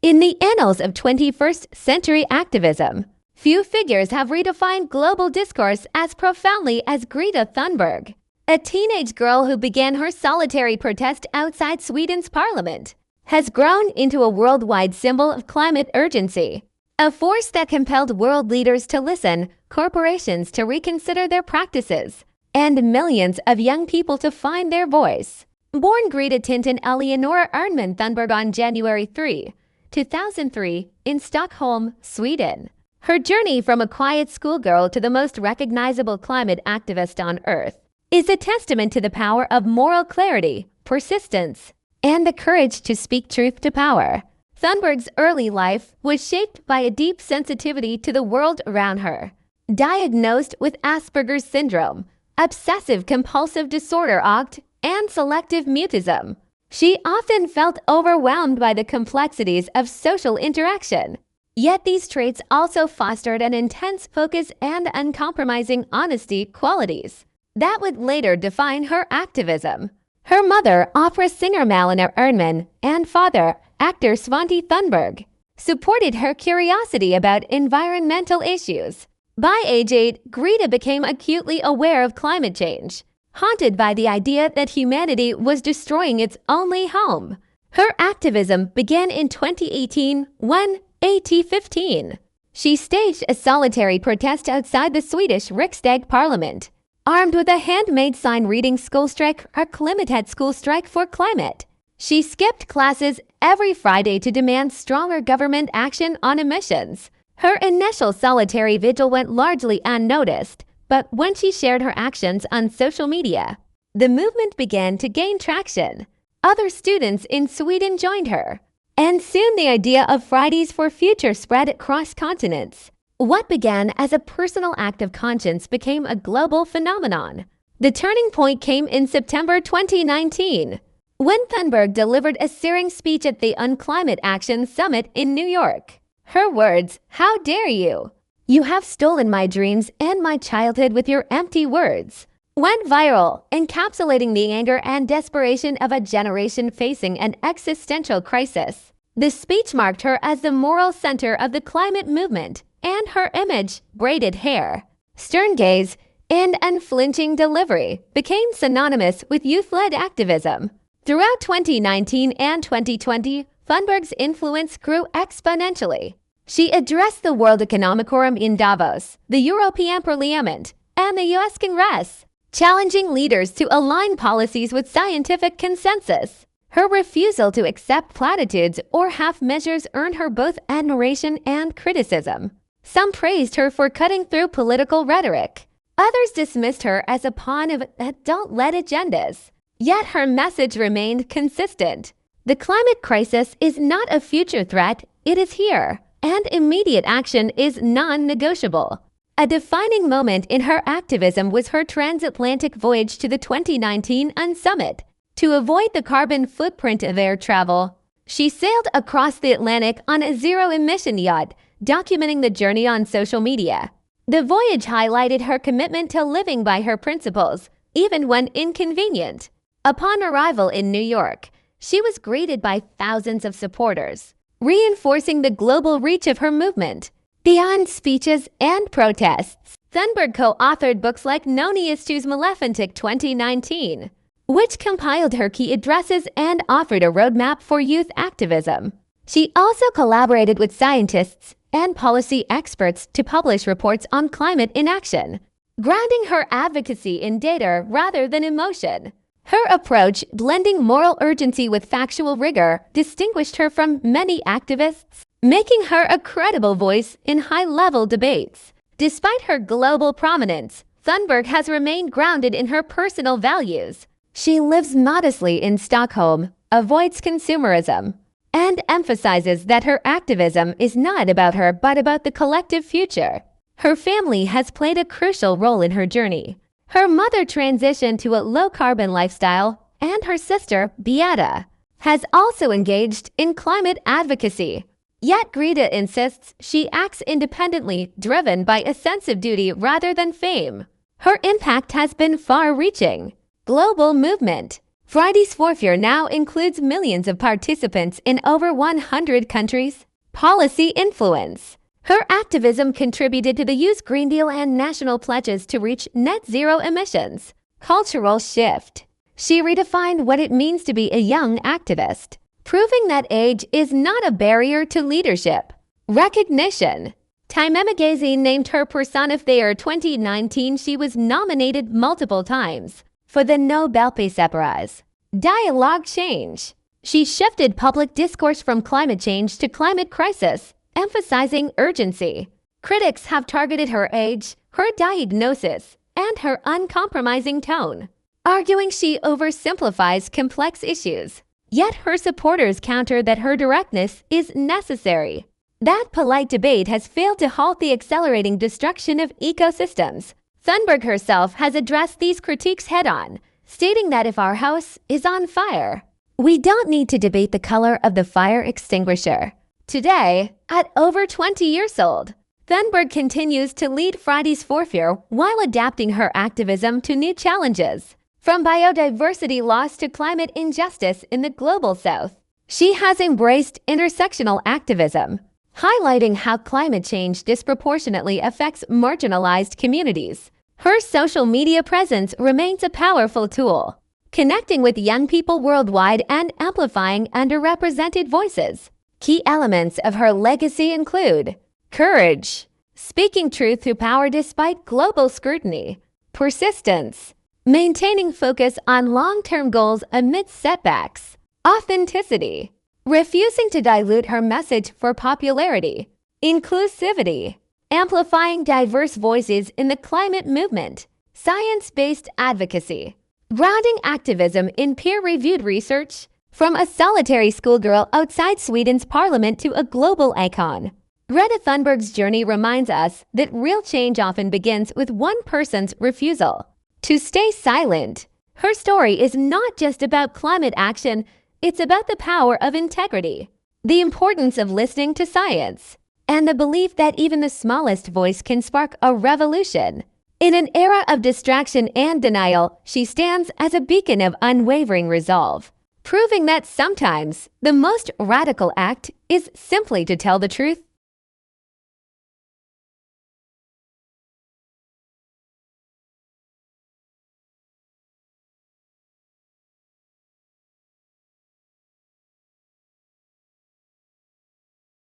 In the annals of 21st century activism, few figures have redefined global discourse as profoundly as Greta Thunberg, a teenage girl who began her solitary protest outside Sweden's parliament, has grown into a worldwide symbol of climate urgency, a force that compelled world leaders to listen, corporations to reconsider their practices, and millions of young people to find their voice. Born Greta Tintin Eleonora Ernman Thunberg on January 3, 2003, in Stockholm, Sweden. Her journey from a quiet schoolgirl to the most recognizable climate activist on Earth is a testament to the power of moral clarity, persistence, and the courage to speak truth to power. Thunberg's early life was shaped by a deep sensitivity to the world around her. Diagnosed with Asperger's syndrome, obsessive-compulsive disorder (OCD), and selective mutism, she often felt overwhelmed by the complexities of social interaction. Yet these traits also fostered an intense focus and uncompromising honesty qualities that would later define her activism. Her mother, opera singer Eleonora Ernman, and father, actor Svante Thunberg, supported her curiosity about environmental issues. By age 8, Greta became acutely aware of climate change, haunted by the idea that humanity was destroying its only home. Her activism began in 2018 when, at 15, she staged a solitary protest outside the Swedish Riksdag parliament, armed with a handmade sign reading "Skolstrike or Klimatet Skolstrike for Climate." She skipped classes every Friday to demand stronger government action on emissions. Her initial solitary vigil went largely unnoticed, but when she shared her actions on social media, the movement began to gain traction. Other students in Sweden joined her, and soon the idea of Fridays for Future spread across continents. What began as a personal act of conscience became a global phenomenon. The turning point came in September 2019, when Thunberg delivered a searing speech at the Unclimate Action Summit in New York. Her words, "How dare you? You have stolen my dreams and my childhood with your empty words," went viral, encapsulating the anger and desperation of a generation facing an existential crisis. The speech marked her as the moral center of the climate movement, and her image, braided hair, stern gaze, and unflinching delivery became synonymous with youth-led activism. Throughout 2019 and 2020, Thunberg's influence grew exponentially. She addressed the World Economic Forum in Davos, the European Parliament, and the U.S. Congress, challenging leaders to align policies with scientific consensus. Her refusal to accept platitudes or half measures earned her both admiration and criticism. Some praised her for cutting through political rhetoric. Others dismissed her as a pawn of adult-led agendas. Yet her message remained consistent. The climate crisis is not a future threat, it is here, and immediate action is non-negotiable. A defining moment in her activism was her transatlantic voyage to the 2019 Summit. To avoid the carbon footprint of air travel, she sailed across the Atlantic on a zero-emission yacht, documenting the journey on social media. The voyage highlighted her commitment to living by her principles, even when inconvenient. Upon arrival in New York, she was greeted by thousands of supporters, reinforcing the global reach of her movement. Beyond speeches and protests, Thunberg co-authored books like Noni Istus Malefantic 2019, which compiled her key addresses and offered a roadmap for youth activism. She also collaborated with scientists and policy experts to publish reports on climate inaction, grounding her advocacy in data rather than emotion. Her approach, blending moral urgency with factual rigor, distinguished her from many activists, making her a credible voice in high-level debates. Despite her global prominence, Thunberg has remained grounded in her personal values. She lives modestly in Stockholm, avoids consumerism, and emphasizes that her activism is not about her but about the collective future. Her family has played a crucial role in her journey. Her mother transitioned to a low-carbon lifestyle, and her sister, Beata, has also engaged in climate advocacy. Yet Greta insists she acts independently, driven by a sense of duty rather than fame. Her impact has been far-reaching. Global movement. Friday's Forfeit now includes millions of participants in over 100 countries. Policy influence. Her activism contributed to the U.S. Green Deal and national pledges to reach net zero emissions. Cultural shift. She redefined what it means to be a young activist, proving that age is not a barrier to leadership. Recognition. Time Magazine named her Person of the Year 2019. She was nominated multiple times for the Nobel Peace Prize. Dialogue change. She shifted public discourse from climate change to climate crisis, emphasizing urgency. Critics have targeted her age, her diagnosis, and her uncompromising tone, arguing she oversimplifies complex issues. Yet her supporters counter that her directness is necessary. That polite debate has failed to halt the accelerating destruction of ecosystems. Thunberg herself has addressed these critiques head-on, stating that if our house is on fire, we don't need to debate the color of the fire extinguisher. Today, at over 20 years old, Thunberg continues to lead Friday's Forfeit while adapting her activism to new challenges. From biodiversity loss to climate injustice in the global south, she has embraced intersectional activism, highlighting how climate change disproportionately affects marginalized communities. Her social media presence remains a powerful tool, connecting with young people worldwide and amplifying underrepresented voices. Key elements of her legacy include courage, speaking truth to power despite global scrutiny, persistence, maintaining focus on long-term goals amidst setbacks, authenticity, refusing to dilute her message for popularity, inclusivity, amplifying diverse voices in the climate movement, science-based advocacy, grounding activism in peer-reviewed research, from a solitary schoolgirl outside Sweden's parliament to a global icon. Greta Thunberg's journey reminds us that real change often begins with one person's refusal to stay silent. Her story is not just about climate action, it's about the power of integrity, the importance of listening to science, and the belief that even the smallest voice can spark a revolution. In an era of distraction and denial, she stands as a beacon of unwavering resolve, proving that sometimes the most radical act is simply to tell the truth